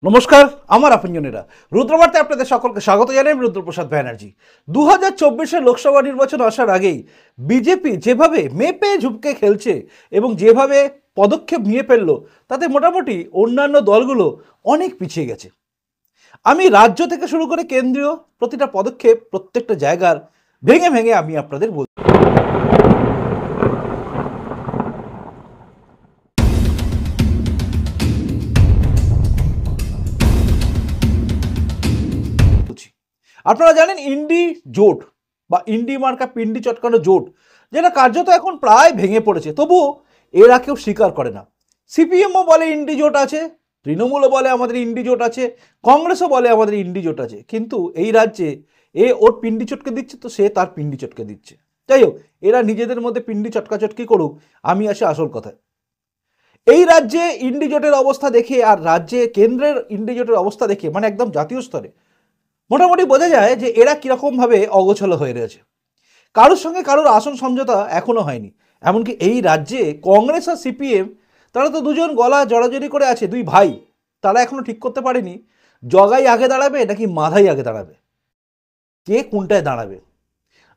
নমস্কার, আমার আপনজনেরা রুদ্রবার্তায় আপনাদের সকলকে স্বাগত জানাই। আমি রুদ্রপ্রসাদ ব্যানার্জি। 2024-এর লোকসভা নির্বাচন আসার আগেই বিজেপি যেভাবে মেপে ঝুপকে খেলছে এবং যেভাবে পদক্ষেপ নিয়ে ফেললো, তাতে মোটামুটি অন্যান্য দলগুলো অনেক পিছিয়ে গেছে। আমি রাজ্য থেকে শুরু করে কেন্দ্রীয় প্রতিটা পদক্ষেপ, প্রত্যেকটা জায়গার ভেঙে ভেঙে আমি আপনাদের বলছি। আপনারা জানেন ইন্ডি জোট বা ইন্ডি মার্কা পিন্ডি চটকানো জোট, যেটা কার্যত এখন প্রায় ভেঙে পড়েছে, তবুও এরা কেউ স্বীকার করে না। সিপিএমও বলে ইন্ডি জোট আছে, তৃণমূলও বলে আমাদের ইন্ডি জোট আছে, কংগ্রেসও বলে আমাদের ইন্ডি জোট আছে, কিন্তু এই রাজ্যে এ ওর পিন্ডি চটকে দিচ্ছে, তো সে তার পিন্ডি চটকে দিচ্ছে। যাই হোক, এরা নিজেদের মধ্যে পিন্ডি চটকাচটকি করুক, আমি আসি আসল কথায়। এই রাজ্যে ইন্ডি জোটের অবস্থা দেখে আর রাজ্যে কেন্দ্রের ইন্ডি জোটের অবস্থা দেখে, মানে একদম জাতীয় স্তরে মোটামুটি বোঝা যায় যে এরা কিরকমভাবে অগোছালো হয়ে রয়েছে। কারোর সঙ্গে কারোর আসন সমঝোতা এখনো হয়নি। এমনকি এই রাজ্যে কংগ্রেস আর সিপিএম, তারা তো দুজন গলা জড়াজড়ি করে আছে, দুই ভাই। তারা এখনো ঠিক করতে পারেনি জগাই আগে দাঁড়াবে নাকি মাধাই আগে দাঁড়াবে, কে কোনটায় দাঁড়াবে।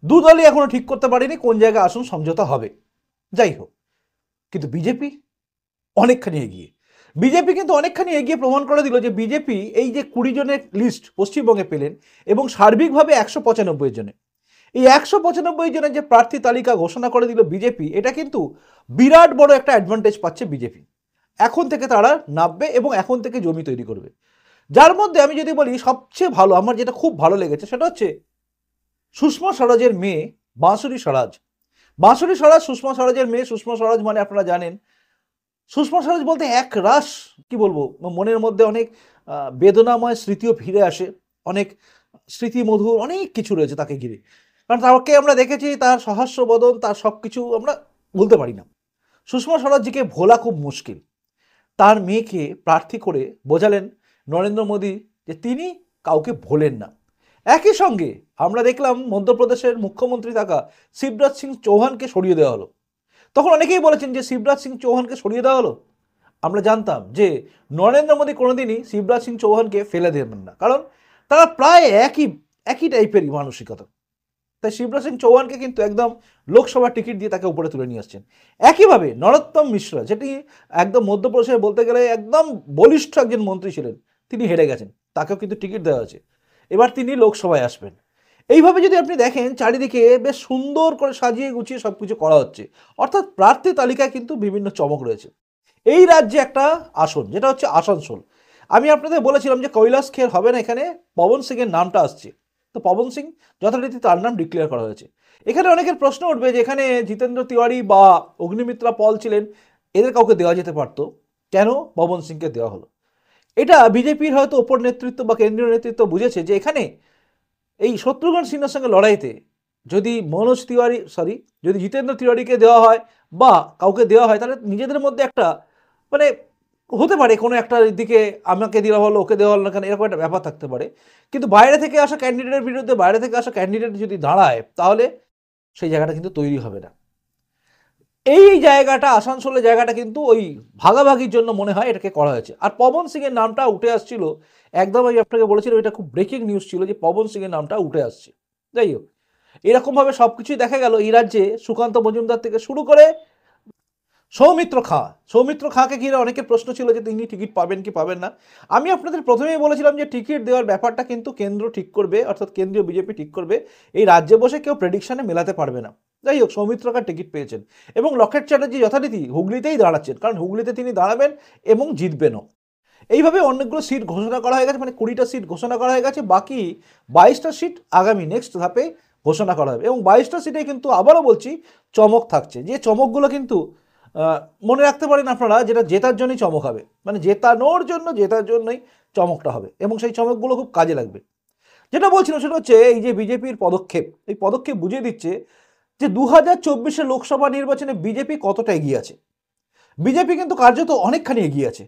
দু দলই এখনো ঠিক করতে পারেনি কোন জায়গায় আসন সমঝোতা হবে। যাই হোক, কিন্তু বিজেপি অনেকখানি এগিয়ে। বিজেপি কিন্তু অনেকখানি এগিয়ে প্রমাণ করে দিল যে বিজেপি এই যে 20 জনের লিস্ট পশ্চিমবঙ্গে পেলেন এবং সার্বিকভাবে 195 জনে, এই 195 জনের যে প্রার্থী তালিকা ঘোষণা করে দিল বিজেপি, এটা কিন্তু বিরাট বড় একটা অ্যাডভান্টেজ পাচ্ছে বিজেপি। এখন থেকে তারা নামবে এবং এখন থেকে জমি তৈরি করবে। যার মধ্যে আমি যদি বলি সবচেয়ে ভালো, আমার যেটা খুব ভালো লেগেছে সেটা হচ্ছে সুষমা স্বরাজের মেয়ে বাঁশুরি স্বরাজ। বাঁশুরি স্বরাজ সুষমা স্বরাজের মেয়ে। সুষমা স্বরাজ মানে আপনারা জানেন, সুষমা স্বরাজ বলতে এক রাশ কি বলবো, মনের মধ্যে অনেক বেদনাময় স্মৃতিও ফিরে আসে, অনেক স্মৃতিমধুর অনেক কিছু রয়েছে তাকে ঘিরে। কারণ তাকে আমরা দেখেছি, তার সহাস্য বদন, তার সব কিছু আমরা ভুলতে পারি না। সুষমা স্বরাজজিকে ভোলা খুব মুশকিল। তার মেয়েকে প্রার্থী করে বোঝালেন নরেন্দ্র মোদী যে তিনি কাউকে ভোলেন না। একই সঙ্গে আমরা দেখলাম মধ্যপ্রদেশের মুখ্যমন্ত্রী থাকা শিবরাজ সিং চৌহানকে সরিয়ে দেওয়া হলো। তখন অনেকেই বলেছেন যে শিবরাজ সিং চৌহানকে সরিয়ে দেওয়া হলো। আমরা জানতাম যে নরেন্দ্র মোদী কোনোদিনই শিবরাজ সিং চৌহানকে ফেলে দেবেন না, কারণ তারা প্রায় একই একই টাইপেরই মানসিকতা। তাই শিবরাজ সিং চৌহানকে কিন্তু একদম লোকসভার টিকিট দিয়ে তাকে উপরে তুলে নিয়ে আসছেন। একইভাবে নরোত্তম মিশ্রা, যেটি একদম মধ্যপ্রদেশে বলতে গেলে একদম বলিষ্ঠ একজন মন্ত্রী ছিলেন, তিনি হেরে গেছেন, তাকেও কিন্তু টিকিট দেওয়া আছে, এবার তিনি লোকসভায় আসবেন। এইভাবে যদি আপনি দেখেন, চারিদিকে বেশ সুন্দর করে সাজিয়ে গুছিয়ে সব কিছু করা হচ্ছে, অর্থাৎ প্রার্থী তালিকায় কিন্তু বিভিন্ন চমক রয়েছে। এই রাজ্যে একটা আসন, যেটা হচ্ছে আসানসোল, আমি আপনাদের বলেছিলাম যে কৈলাস খের হবে না, এখানে পবন সিংয়ের নামটা আসছে। তো পবন সিং যথারীতি তার নাম ডিক্লেয়ার করা হয়েছে। এখানে অনেকের প্রশ্ন উঠবে যে এখানে জিতেন্দ্র তিওয়ারি বা অগ্নিমিত্রা পল ছিলেন, এদের কাউকে দেওয়া যেতে পারতো, কেন পবন সিংকে দেওয়া হলো? এটা বিজেপির হয়তো ওপর নেতৃত্ব বা কেন্দ্রীয় নেতৃত্ব বুঝেছে যে এখানে এই শত্রুঘ্ন সিনহার সঙ্গে লড়াইতে যদি মনোজ তিওয়ারি যদি জিতেন্দ্র তিওয়ারিকে দেওয়া হয় বা কাউকে দেওয়া হয়, তাহলে নিজেদের মধ্যে একটা মানে হতে পারে কোনো একটা দিকে আমাকে দেওয়া হলো ওকে দেওয়া হলো না কেন, এরকম একটা ব্যাপার থাকতে পারে। কিন্তু বাইরে থেকে আসা ক্যান্ডিডেটের বিরুদ্ধে বাইরে থেকে আসা ক্যান্ডিডেট যদি দাঁড়ায়, তাহলে সেই জায়গাটা কিন্তু তৈরি হবে না। এই জায়গাটা, আসানসোলের জায়গাটা কিন্তু ওই ভাগাভাগির জন্য মনে হয় এটাকে করা হয়েছে। আর পবন সিংয়ের নামটা উঠে আসছিল একদম, আমি আপনাকে বলেছিলাম এটা খুব ব্রেকিং নিউজ ছিল যে পবন সিংয়ের নামটা উঠে আসছে। যাই হোক, এরকমভাবে সব কিছুই দেখা গেল এই রাজ্যে সুকান্ত মজুমদার থেকে শুরু করে সৌমিত্র খাঁকে ঘিরে অনেকের প্রশ্ন ছিল যে তিনি টিকিট পাবেন কি পাবেন না। আমি আপনাদের প্রথমেই বলেছিলাম যে টিকিট দেওয়ার ব্যাপারটা কিন্তু কেন্দ্র ঠিক করবে, অর্থাৎ কেন্দ্রীয় বিজেপি ঠিক করবে, এই রাজ্যে বসে কেউ প্রেডিকশনে মেলাতে পারবে না। যাই হোক, সৌমিত্র খাঁ টিকিট পেয়েছেন এবং লকেট চ্যাটার্জি যথারীতি হুগলিতেই দাঁড়াচ্ছেন, কারণ হুগলিতে তিনি দাঁড়াবেন এবং জিতবেনও। এইভাবে অনেকগুলো সিট ঘোষণা করা হয়ে গেছে, মানে 20টা সিট ঘোষণা করা হয়ে গেছে, বাকি 22টা সিট আগামী নেক্সট ধাপে ঘোষণা করা হবে। এবং 22টা সিটে কিন্তু আবারও বলছি চমক থাকছে, যে চমকগুলো কিন্তু মনে রাখতে পারেন আপনারা, যেটা জেতার জন্যই চমক হবে, মানে জেতার জন্যই চমকটা হবে এবং সেই চমকগুলো খুব কাজে লাগবে। যেটা বলছিলাম সেটা হচ্ছে এই যে বিজেপির পদক্ষেপ, এই পদক্ষেপ বুঝিয়ে দিচ্ছে যে 2024-এর লোকসভা নির্বাচনে বিজেপি কতটা এগিয়ে আছে। বিজেপি কিন্তু কার্যত অনেকখানি এগিয়ে আছে।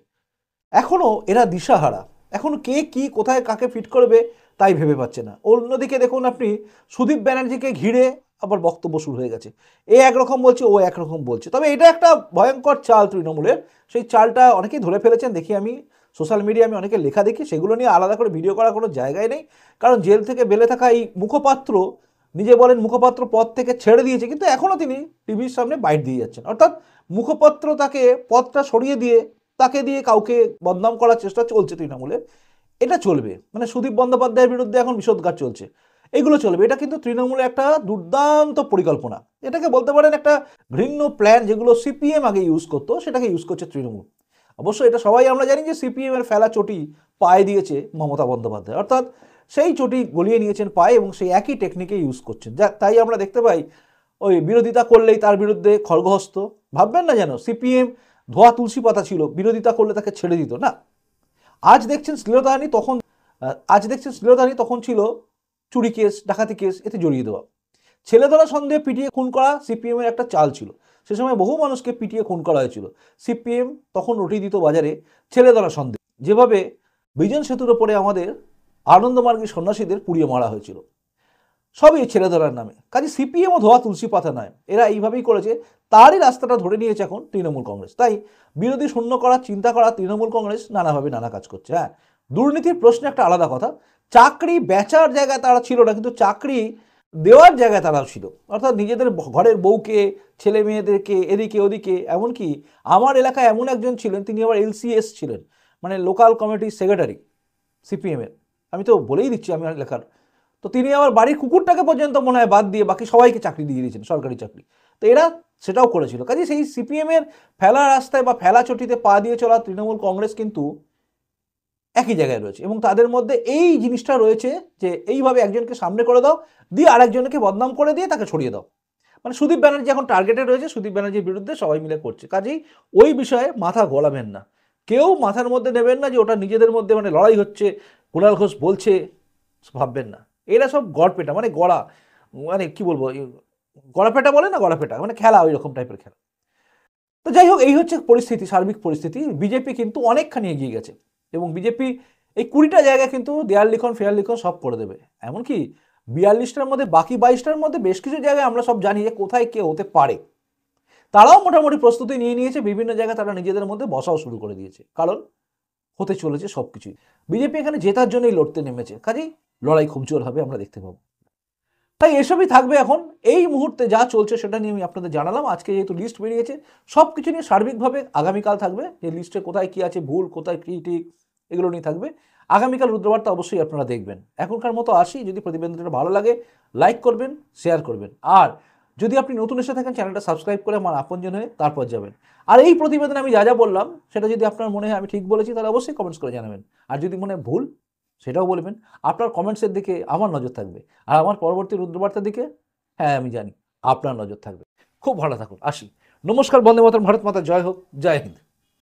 এখনও এরা দিশাহারা, এখনও কে কি কোথায় কাকে ফিট করবে তাই ভেবে পাচ্ছে না। অন্যদিকে দেখুন আপনি, সুদীপ ব্যানার্জিকে ঘিরে আবার বক্তব্য শুরু হয়ে গেছে, এ একরকম বলছে, ও একরকম বলছে। তবে এটা একটা ভয়ঙ্কর চাল তৃণমূলের, সেই চালটা অনেকেই ধরে ফেলেছেন। দেখি আমি সোশ্যাল মিডিয়ায় আমি অনেকে লেখা দেখি, সেগুলো নিয়ে আলাদা করে ভিডিও করার কোনো জায়গায় নেই, কারণ জেল থেকে বেলে থাকা এই মুখপাত্র নিজে বলেন মুখপাত্র পদ থেকে ছেড়ে দিয়েছে, কিন্তু এখনও তিনি টিভির সামনে বাইট দিয়ে যাচ্ছেন। অর্থাৎ মুখপাত্র তাকে পদটা সরিয়ে দিয়ে তাকে দিয়ে কাউকে বদনাম করার চেষ্টা চলছে তৃণমূলের। এটা চলবে, মানে সুদীপ বন্দ্যোপাধ্যায়ের বিরুদ্ধে এখন বিষোদ্গার চলছে, এগুলো চলবে। এটা কিন্তু তৃণমূলের একটা দুর্দান্ত পরিকল্পনা, এটাকে বলতে পারেন একটা ঘৃণ্য প্ল্যান, যেগুলো সিপিএম আগে ইউজ করতো সেটাকে ইউজ করছে তৃণমূল। অবশ্যই এটা সবাই আমরা জানি যে সিপিএম এর ফেলা চটি পায়ে দিয়েছে মমতা বন্দ্যোপাধ্যায়, অর্থাৎ সেই চটি গলিয়ে নিয়েছেন পায়ে এবং সেই একই টেকনিকে ইউজ করছেন। যা তাই আমরা দেখতে পাই ওই বিরোধিতা করলেই তার বিরুদ্ধে খড়গহস্ত। ভাববেন না যেন সিপিএম ধোয়া তুলসী পাতা ছিল, বিরোধিতা করলে তাকে ছেড়ে দিত না। আজ দেখছেন শ্লীলতাহানি, তখন ছিল চুরি কেস, ডাকাতি কেস, এতে জড়িয়ে দেওয়া। ছেলে ধরা সন্দেহে পিটিয়ে খুন করা সিপিএম এর একটা চাল ছিল, সে সময় বহু মানুষকে পিটিয়ে খুন করা হয়েছিল। সিপিএম তখন রুটি দিত বাজারে ছেলে ধরা সন্দেহ, যেভাবে বিজন সেতুর ওপরে আমাদের আনন্দমার্গী সন্ন্যাসীদের পুড়িয়ে মারা হয়েছিল, সবই ছেলে ধরার নামে। কাজে সিপিএমও ধোয়া তুলসী পাতা নয়, এরা এইভাবেই করেছে, তারই রাস্তাটা ধরে নিয়েছে এখন তৃণমূল কংগ্রেস। তাই বিরোধী শূন্য করার চিন্তা করা তৃণমূল কংগ্রেস নানাভাবে নানা কাজ করছে। হ্যাঁ, দুর্নীতির প্রশ্নে একটা আলাদা কথা, চাকরি বেচার জায়গায় তারা ছিল না, কিন্তু চাকরি দেওয়ার জায়গায় তারা ছিল। অর্থাৎ নিজেদের ঘরের বউকে, ছেলে মেয়েদেরকে, এদিকে ওদিকে, এমনকি আমার এলাকায় এমন একজন ছিলেন, তিনি আবার এলসিএস ছিলেন, মানে লোকাল কমিটি সেক্রেটারি সিপিএমের। আমি তো বলেই দিচ্ছি আমি এলাকার, তো তিনি আবার বাড়ির কুকুরটাকে পর্যন্ত মনে হয় বাদ দিয়ে বাকি সবাইকে চাকরি দিয়ে দিয়েছেন, সরকারি চাকরি। তো এরা সেটাও করেছিল। কাজে সেই সিপিএমের ফেলা রাস্তায় বা ফেলা চটিতে পা দিয়ে চলা তৃণমূল কংগ্রেস কিন্তু একই জায়গায় রয়েছে, এবং তাদের মধ্যে এই জিনিসটা রয়েছে যে এইভাবে একজনকে সামনে করে দাও, দিয়ে আরেকজনকে বদনাম করে দিয়ে তাকে ছড়িয়ে দাও। মানে সুদীপ ব্যানার্জি এখন টার্গেটে রয়েছে, সুদীপ ব্যানার্জির বিরুদ্ধে সবাই মিলে করছে। কাজেই ওই বিষয়ে মাথা গলাবেন না, কেউ মাথার মধ্যে নেবেন না যে ওটা নিজেদের মধ্যে মানে লড়াই হচ্ছে, কুণাল ঘোষ বলছে, ভাববেন না। এরা সব গড়পেটা, মানে গড়া, মানে কি বলবো, গড়াপেটা বলে না, গড়াপেটা মানে খেলা, ওই রকম টাইপের খেলা। তো যাই হোক, এই হচ্ছে পরিস্থিতি, সার্বিক পরিস্থিতি। বিজেপি কিন্তু অনেকখানি এগিয়ে গেছে, এবং বিজেপি এই 20টা জায়গায় কিন্তু দেয়াল লিখন ফেয়ার লিখন সব করে দেবে। এমনকি 42টার মধ্যে বাকি 22টার মধ্যে বেশ কিছু জায়গায় আমরা সব জানি যে কোথায় কে হতে পারে, তারাও মোটামুটি প্রস্তুতি নিয়ে নিয়েছে। বিভিন্ন জায়গায় তারা নিজেদের মধ্যে বসাও শুরু করে দিয়েছে, কারণ হতে চলেছে সবকিছুই। বিজেপি এখানে জেতার জন্যই লড়তে নেমেছে, কাজেই লড়াই খুব জোর হবে, আমরা দেখতে পাবো। তাই এসবই থাকবে এখন। এই মুহূর্তে যা চলছে সেটা নিয়ে আমি আপনাদের জানালাম। আজকে যেহেতু লিস্ট বেরিয়েছে, সব কিছু নিয়ে সার্বিকভাবে আগামীকাল থাকবে, যে লিস্টে কোথায় কি আছে, ভুল কোথায় কি ঠিক, এগুলো নিয়ে থাকবে আগামীকাল রুদ্রবার্তা। অবশ্যই আপনারা দেখবেন। এখনকার মতো আসি, যদি প্রতিবেদনটা ভালো লাগে লাইক করবেন, শেয়ার করবেন, আর যদি আপনি নতুন এসে থাকেন চ্যানেলটা সাবস্ক্রাইব করে আমার আপনজন হয়ে তারপর যাবেন। আর এই প্রতিবেদনে আমি যা যা বললাম সেটা যদি আপনার মনে হয় আমি ঠিক বলেছি, তাহলে অবশ্যই কমেন্টস করে জানাবেন। আর যদি মনে হয় ভুল, সেটাও বলবেন। আপনার কমেন্টসের দিকে আমার নজর থাকবে, আর আমার পরবর্তী রুদ্রবার্তার দিকে, হ্যাঁ আমি জানি, আপনার নজর থাকবে। খুব ভালো থাকুন, আসি। নমস্কার, বন্দে মাতরম, ভারত মাতা জয় হোক, জয় হিন্দ।